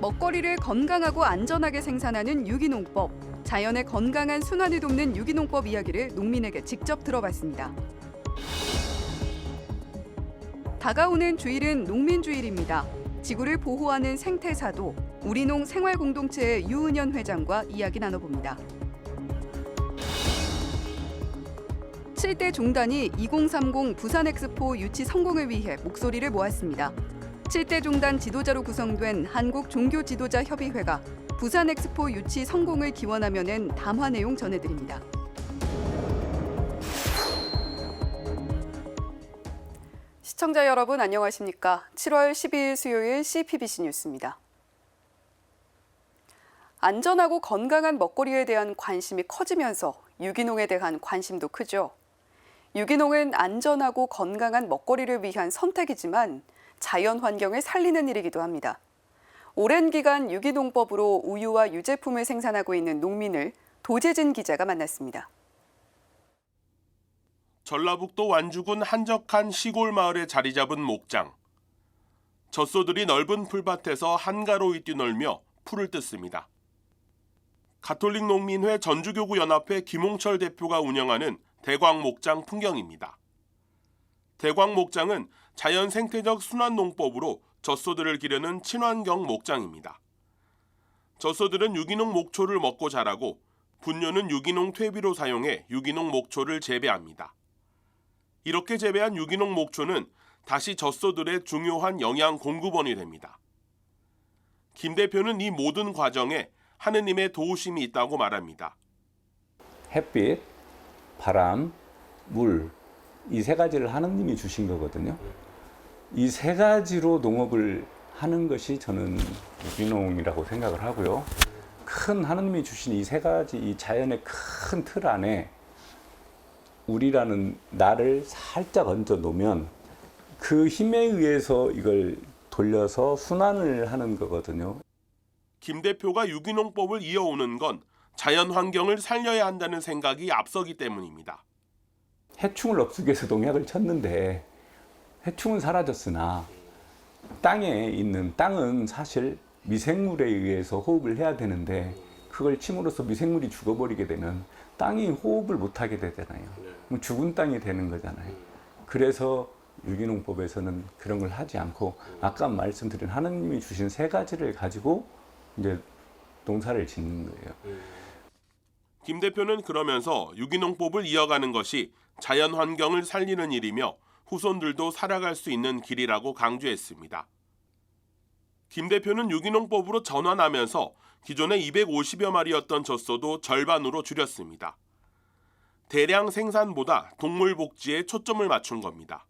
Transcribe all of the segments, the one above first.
먹거리를 건강하고 안전하게 생산하는 유기농법, 자연의 건강한 순환을 돕는 유기농법 이야기를 농민에게 직접 들어봤습니다. 다가오는 주일은 농민주일입니다. 지구를 보호하는 생태사도, 우리농 생활공동체의 유은현 회장과 이야기 나눠봅니다. 7대 종단이 2030 부산엑스포 유치 성공을 위해 목소리를 모았습니다. 7대 종단 지도자로 구성된 한국종교지도자협의회가 부산엑스포 유치 성공을 기원하며 낸 담화 내용 전해드립니다. 시청자 여러분 안녕하십니까? 7월 12일 수요일 CPBC 뉴스입니다. 안전하고 건강한 먹거리에 대한 관심이 커지면서 유기농에 대한 관심도 크죠. 유기농은 안전하고 건강한 먹거리를 위한 선택이지만 자연 환경을 살리는 일이기도 합니다. 오랜 기간 유기농법으로 우유와 유제품을 생산하고 있는 농민을 도재진 기자가 만났습니다. 전라북도 완주군 한적한 시골 마을에 자리 잡은 목장. 젖소들이 넓은 풀밭에서 한가로이 뛰놀며 풀을 뜯습니다. 가톨릭 농민회 전주교구 연합회 김홍철 대표가 운영하는 대광 목장 풍경입니다. 대광 목장은 자연 생태적 순환 농법으로 젖소들을 기르는 친환경 목장입니다. 젖소들은 유기농 목초를 먹고 자라고 분뇨는 유기농 퇴비로 사용해 유기농 목초를 재배합니다. 이렇게 재배한 유기농 목초는 다시 젖소들의 중요한 영양 공급원이 됩니다. 김 대표는 이 모든 과정에 하느님의 도우심이 있다고 말합니다. 햇빛, 바람, 물, 이 세 가지를 하느님이 주신 거거든요. 이 세 가지로 농업을 하는 것이 저는 유기농이라고 생각을 하고요. 큰 하느님이 주신 이 세 가지, 이 자연의 큰 틀 안에 우리라는 나를 살짝 얹어 놓으면 그 힘에 의해서 이걸 돌려서 순환을 하는 거거든요. 김 대표가 유기농법을 이어오는 건 자연 환경을 살려야 한다는 생각이 앞서기 때문입니다. 해충을 없애기 위해서 농약을 쳤는데 해충은 사라졌으나 땅에 있는 땅은 사실 미생물에 의해서 호흡을 해야 되는데 그걸 침으로써 미생물이 죽어버리게 되면 땅이 호흡을 못하게 되잖아요. 그럼 죽은 땅이 되는 거잖아요. 그래서 유기농법에서는 그런 걸 하지 않고 아까 말씀드린 하느님이 주신 세 가지를 가지고 이제 농사를 짓는 거예요. 김 대표는 그러면서 유기농법을 이어가는 것이 자연 환경을 살리는 일이며 후손들도 살아갈 수 있는 길이라고 강조했습니다. 김 대표는 유기농법으로 전환하면서 기존에 250여 마리였던 젖소도 절반으로 줄였습니다. 대량 생산보다 동물 복지에 초점을 맞춘 겁니다.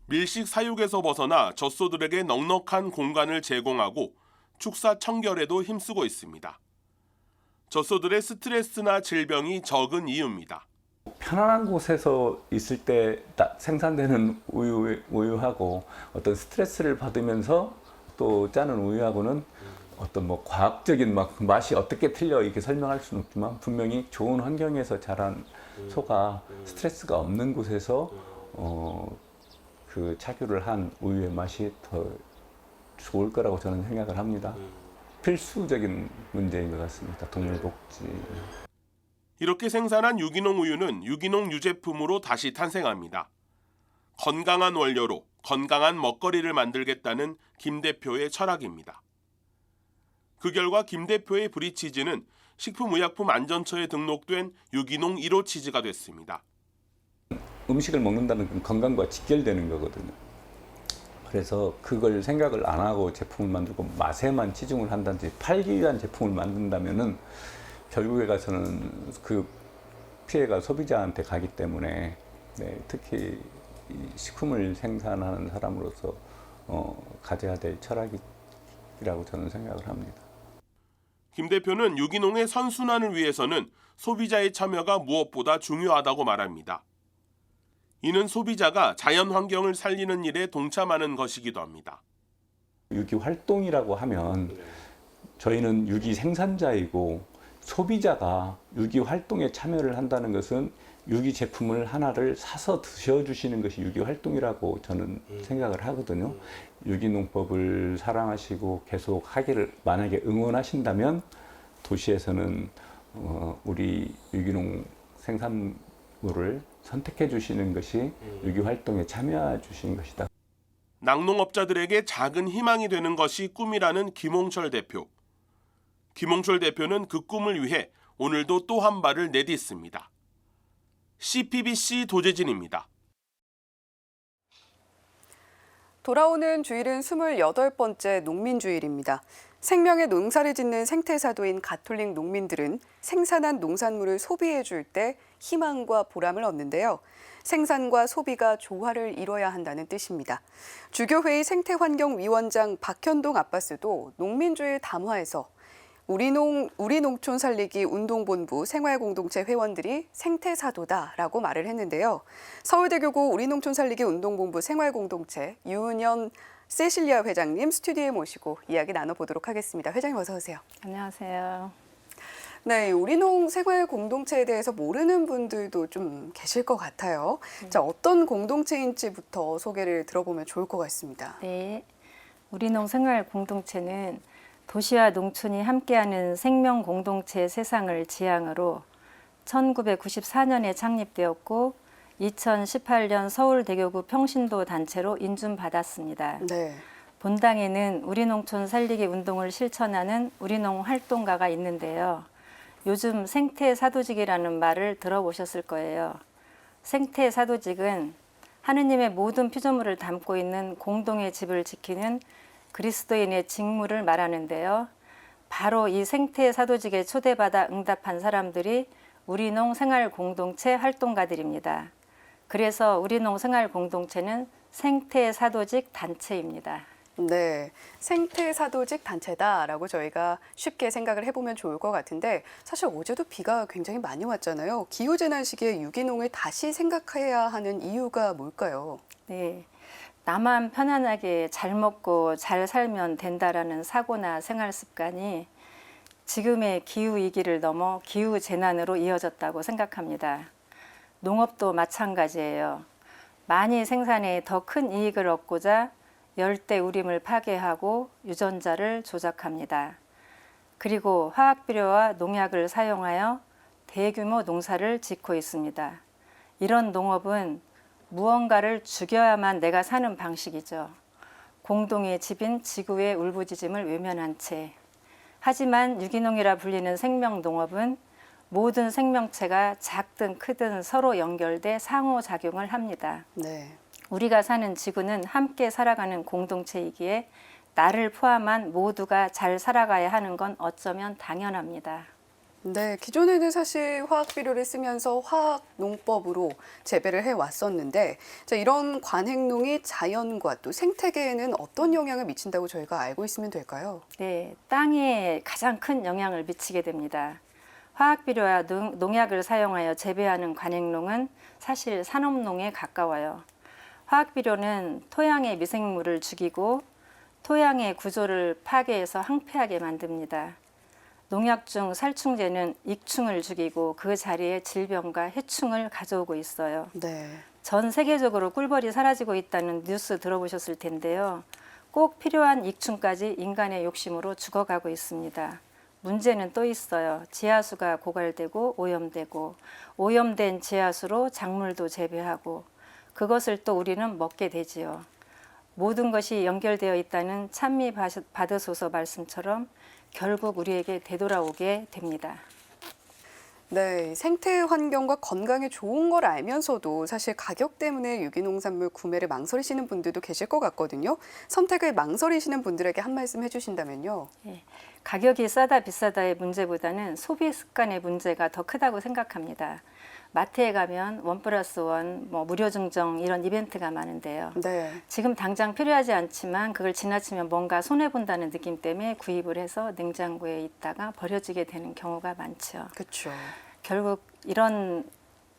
밀식 사육에서 벗어나 젖소들에게 넉넉한 공간을 제공하고 축사 청결에도 힘쓰고 있습니다. 젖소들의 스트레스나 질병이 적은 이유입니다. 편안한 곳에서 있을 때 생산되는 우유하고 어떤 스트레스를 받으면서 또 짜는 우유하고는 어떤 뭐 과학적인 맛이 어떻게 틀려 이렇게 설명할 수는 없지만 분명히 좋은 환경에서 자란 소가 스트레스가 없는 곳에서 그 착유를 한 우유의 맛이 더 좋을 거라고 저는 생각을 합니다. 필수적인 문제인 것 같습니다. 동물 복지. 이렇게 생산한 유기농 우유는 유기농 유제품으로 다시 탄생합니다. 건강한 원료로 건강한 먹거리를 만들겠다는 김 대표의 철학입니다. 그 결과 김 대표의 브리치즈는 식품의약품안전처에 등록된 유기농 1호 치즈가 됐습니다. 음식을 먹는다는 건 건강과 직결되는 거거든요. 그래서 그걸 생각을 안 하고 제품을 만들고 맛에만 치중을 한다든지 팔기 위한 제품을 만든다면은 결국에 가서는 그 피해가 소비자한테 가기 때문에 특히 이 식품을 생산하는 사람으로서 가져야 될 철학이라고 저는 생각을 합니다. 김 대표는 유기농의 선순환을 위해서는 소비자의 참여가 무엇보다 중요하다고 말합니다. 이는 소비자가 자연 환경을 살리는 일에 동참하는 것이기도 합니다. 유기 활동이라고 하면 저희는 유기 생산자이고 소비자가 유기 활동에 참여를 한다는 것은 유기 제품을 하나를 사서 드셔주시는 것이 유기 활동이라고 저는 생각을 하거든요. 유기농법을 사랑하시고 계속 하기를 만약에 응원하신다면 도시에서는 우리 유기농 생산물을 선택해 주시는 것이 유기 활동에 참여해 주시는 것이다. 낙농업자들에게 작은 희망이 되는 것이 꿈이라는 김홍철 대표. 김홍철 대표는 그 꿈을 위해 오늘도 또 한 발을 내딛습니다. CPBC 도재진입니다. 돌아오는 주일은 28번째 농민주일입니다. 생명의 농사를 짓는 생태사도인 가톨릭 농민들은 생산한 농산물을 소비해 줄 때 희망과 보람을 얻는데요. 생산과 소비가 조화를 이뤄야 한다는 뜻입니다. 주교회의 생태환경위원장 박현동 아빠스도 농민주일 담화에서 우리 농촌 살리기 운동본부 생활공동체 회원들이 생태사도다라고 말을 했는데요. 서울대교구 우리 농촌 살리기 운동본부 생활공동체 유은현 세실리아 회장님 스튜디오에 모시고 이야기 나눠보도록 하겠습니다. 회장님 어서 오세요. 안녕하세요. 네, 우리농 생활공동체에 대해서 모르는 분들도 좀 계실 것 같아요. 자, 어떤 공동체인지부터 소개를 들어보면 좋을 것 같습니다. 네, 우리농 생활 공동체는 도시와 농촌이 함께하는 생명 공동체 세상을 지향으로 1994년에 창립되었고 2018년 서울대교구 평신도 단체로 인준받았습니다. 네. 본당에는 우리농촌 살리기 운동을 실천하는 우리농 활동가가 있는데요. 요즘 생태사도직이라는 말을 들어보셨을 거예요. 생태사도직은 하느님의 모든 피조물을 담고 있는 공동의 집을 지키는 그리스도인의 직무를 말하는데요. 바로 이 생태사도직에 초대받아 응답한 사람들이 우리농 생활공동체 활동가들입니다. 그래서 우리농 생활공동체는 생태사도직 단체입니다. 네, 생태사도직 단체다라고 저희가 쉽게 생각을 해보면 좋을 것 같은데 사실 어제도 비가 굉장히 많이 왔잖아요. 기후재난 시기에 유기농을 다시 생각해야 하는 이유가 뭘까요? 네, 나만 편안하게 잘 먹고 잘 살면 된다라는 사고나 생활 습관이 지금의 기후위기를 넘어 기후재난으로 이어졌다고 생각합니다. 농업도 마찬가지예요. 많이 생산해 더 큰 이익을 얻고자 열대우림을 파괴하고 유전자를 조작합니다. 그리고 화학비료와 농약을 사용하여 대규모 농사를 짓고 있습니다. 이런 농업은 무언가를 죽여야만 내가 사는 방식이죠. 공동의 집인 지구의 울부짖음을 외면한 채. 하지만 유기농이라 불리는 생명농업은 모든 생명체가 작든 크든 서로 연결돼 상호작용을 합니다. 네. 우리가 사는 지구는 함께 살아가는 공동체이기에 나를 포함한 모두가 잘 살아가야 하는 건 어쩌면 당연합니다. 네, 기존에는 사실 화학비료를 쓰면서 화학농법으로 재배를 해왔었는데 자, 이런 관행농이 자연과 또 생태계에는 어떤 영향을 미친다고 저희가 알고 있으면 될까요? 네, 땅에 가장 큰 영향을 미치게 됩니다. 화학비료와 농약을 사용하여 재배하는 관행농은 사실 산업농에 가까워요. 화학비료는 토양의 미생물을 죽이고 토양의 구조를 파괴해서 황폐하게 만듭니다. 농약 중 살충제는 익충을 죽이고 그 자리에 질병과 해충을 가져오고 있어요. 네. 전 세계적으로 꿀벌이 사라지고 있다는 뉴스 들어보셨을 텐데요. 꼭 필요한 익충까지 인간의 욕심으로 죽어가고 있습니다. 문제는 또 있어요. 지하수가 고갈되고 오염되고 오염된 지하수로 작물도 재배하고 그것을 또 우리는 먹게 되지요. 모든 것이 연결되어 있다는 찬미 받으소서 말씀처럼 결국 우리에게 되돌아오게 됩니다. 네, 생태 환경과 건강에 좋은 걸 알면서도 사실 가격 때문에 유기농산물 구매를 망설이시는 분들도 계실 것 같거든요. 선택을 망설이시는 분들에게 한 말씀 해주신다면요. 예, 가격이 싸다 비싸다의 문제보다는 소비 습관의 문제가 더 크다고 생각합니다. 마트에 가면 1+1, 무료 증정 이런 이벤트가 많은데요. 네. 지금 당장 필요하지 않지만 그걸 지나치면 뭔가 손해본다는 느낌 때문에 구입을 해서 냉장고에 있다가 버려지게 되는 경우가 많죠. 그렇죠. 결국 이런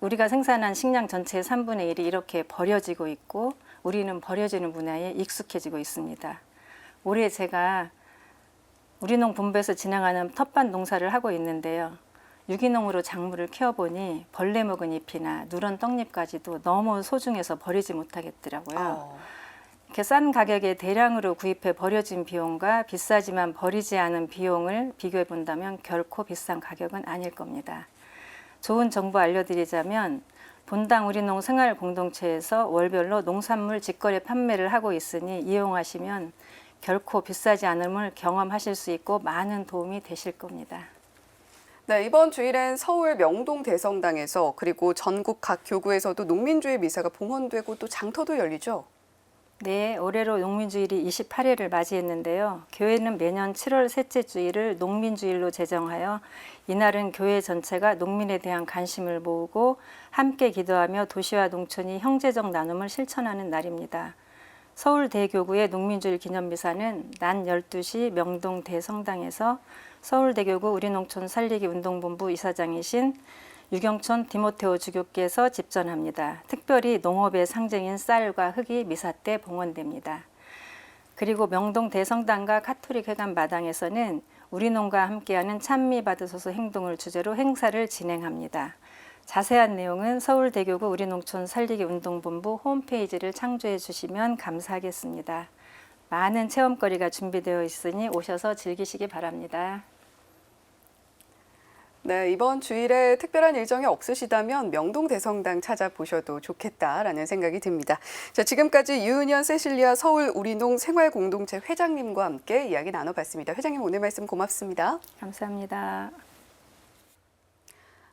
우리가 생산한 식량 전체의 3분의 1이 이렇게 버려지고 있고 우리는 버려지는 문화에 익숙해지고 있습니다. 올해 제가 우리농 본부에서 진행하는 텃밭 농사를 하고 있는데요. 유기농으로 작물을 키워보니 벌레 먹은 잎이나 누런 떡잎까지도 너무 소중해서 버리지 못하겠더라고요. 이렇게 싼 가격에 대량으로 구입해 버려진 비용과 비싸지만 버리지 않은 비용을 비교해 본다면 결코 비싼 가격은 아닐 겁니다. 좋은 정보 알려드리자면 본당 우리농 생활공동체에서 월별로 농산물 직거래 판매를 하고 있으니 이용하시면 결코 비싸지 않음을 경험하실 수 있고 많은 도움이 되실 겁니다. 네, 이번 주일엔 서울 명동 대성당에서 그리고 전국 각 교구에서도 농민주일 미사가 봉헌되고 또 장터도 열리죠. 네, 올해로 농민주일이 28회를 맞이했는데요. 교회는 매년 7월 셋째 주일을 농민주일로 제정하여 이날은 교회 전체가 농민에 대한 관심을 모으고 함께 기도하며 도시와 농촌이 형제적 나눔을 실천하는 날입니다. 서울대교구의 농민주일 기념미사는 낮 12시 명동 대성당에서 서울대교구 우리농촌 살리기 운동본부 이사장이신 유경촌 디모테오 주교께서 집전합니다. 특별히 농업의 상징인 쌀과 흙이 미사 때 봉헌됩니다. 그리고 명동 대성당과 카톨릭회관 마당에서는 우리농가 함께하는 찬미 받으소서 행동을 주제로 행사를 진행합니다. 자세한 내용은 서울대교구 우리농촌 살리기 운동본부 홈페이지를 참조해 주시면 감사하겠습니다. 많은 체험거리가 준비되어 있으니 오셔서 즐기시기 바랍니다. 네, 이번 주일에 특별한 일정이 없으시다면 명동 대성당 찾아보셔도 좋겠다라는 생각이 듭니다. 자, 지금까지 유은현 세실리아 서울 우리농 생활공동체 회장님과 함께 이야기 나눠봤습니다. 회장님 오늘 말씀 고맙습니다. 감사합니다.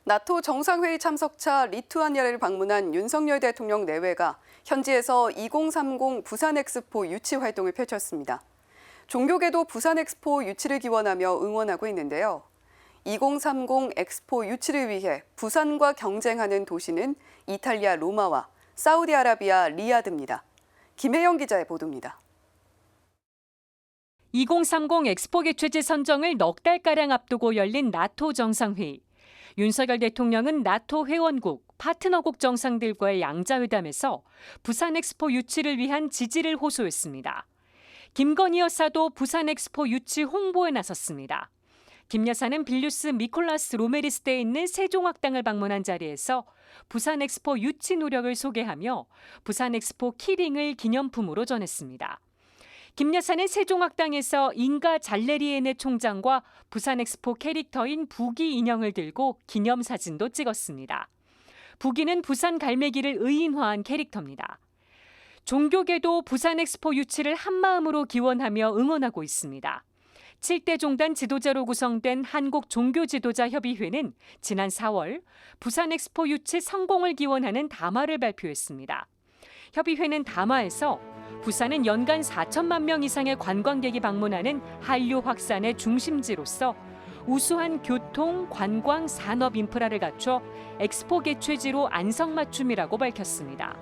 나토 정상회의 참석차 리투아니아를 방문한 윤석열 대통령 내외가 현지에서 2030 부산 엑스포 유치 활동을 펼쳤습니다. 종교계도 부산 엑스포 유치를 기원하며 응원하고 있는데요. 2030 엑스포 유치를 위해 부산과 경쟁하는 도시는 이탈리아 로마와 사우디아라비아 리야드입니다. 김혜영 기자의 보도입니다. 2030 엑스포 개최지 선정을 넉 달가량 앞두고 열린 나토 정상회의. 윤석열 대통령은 나토 회원국, 파트너국 정상들과의 양자회담에서 부산 엑스포 유치를 위한 지지를 호소했습니다. 김건희 여사도 부산 엑스포 유치 홍보에 나섰습니다. 김 여사는 빌뉴스 미콜라스 로메리스대에 있는 세종학당을 방문한 자리에서 부산 엑스포 유치 노력을 소개하며 부산 엑스포 키링을 기념품으로 전했습니다. 김 여사는 세종학당에서 인가 잘레리에네 총장과 부산 엑스포 캐릭터인 부기 인형을 들고 기념사진도 찍었습니다. 부기는 부산 갈매기를 의인화한 캐릭터입니다. 종교계도 부산 엑스포 유치를 한마음으로 기원하며 응원하고 있습니다. 7대 종단 지도자로 구성된 한국종교지도자협의회는 지난 4월 부산 엑스포 유치 성공을 기원하는 담화를 발표했습니다. 협의회는 담화에서 부산은 연간 4천만 명 이상의 관광객이 방문하는 한류 확산의 중심지로서 우수한 교통, 관광, 산업 인프라를 갖춰 엑스포 개최지로 안성맞춤이라고 밝혔습니다.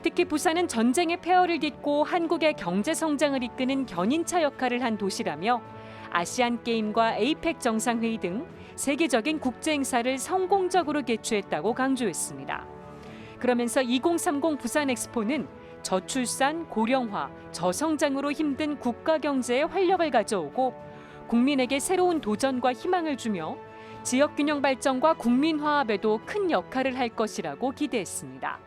특히 부산은 전쟁의 폐허를 딛고 한국의 경제 성장을 이끄는 견인차 역할을 한 도시라며 아시안게임과 에이펙 정상회의 등 세계적인 국제 행사를 성공적으로 개최했다고 강조했습니다. 그러면서 2030 부산 엑스포는 저출산, 고령화, 저성장으로 힘든 국가 경제에 활력을 가져오고 국민에게 새로운 도전과 희망을 주며 지역 균형 발전과 국민 화합에도 큰 역할을 할 것이라고 기대했습니다.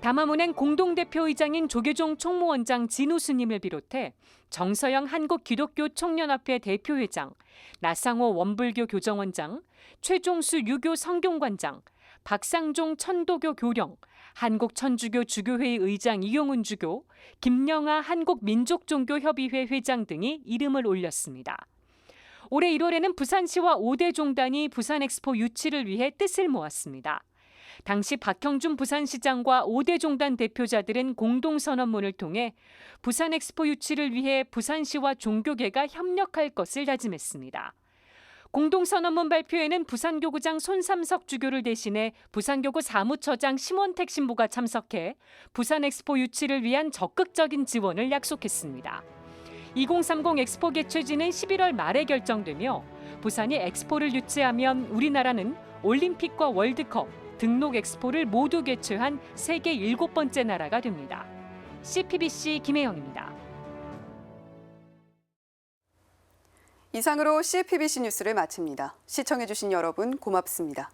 담화문엔 공동대표의장인 조계종 총무원장 진우스님을 비롯해 정서영 한국기독교총연합회 대표회장, 나상호 원불교 교정원장, 최종수 유교 성경관장, 박상종 천도교 교령, 한국천주교 주교회의 의장 이용훈 주교, 김영하 한국민족종교협의회 회장 등이 이름을 올렸습니다. 올해 1월에는 부산시와 5대 종단이 부산 엑스포 유치를 위해 뜻을 모았습니다. 당시 박형준 부산시장과 5대 종단 대표자들은 공동선언문을 통해 부산 엑스포 유치를 위해 부산시와 종교계가 협력할 것을 다짐했습니다. 공동선언문 발표에는 부산교구장 손삼석 주교를 대신해 부산교구 사무처장 심원택 신부가 참석해 부산 엑스포 유치를 위한 적극적인 지원을 약속했습니다. 2030 엑스포 개최지는 11월 말에 결정되며 부산이 엑스포를 유치하면 우리나라는 올림픽과 월드컵, 등록 엑스포를 모두 개최한 세계 7번째 나라가 됩니다. CPBC 김혜영입니다. 이상으로 CFBC 뉴스를 마칩니다. 시청해주신 여러분 고맙습니다.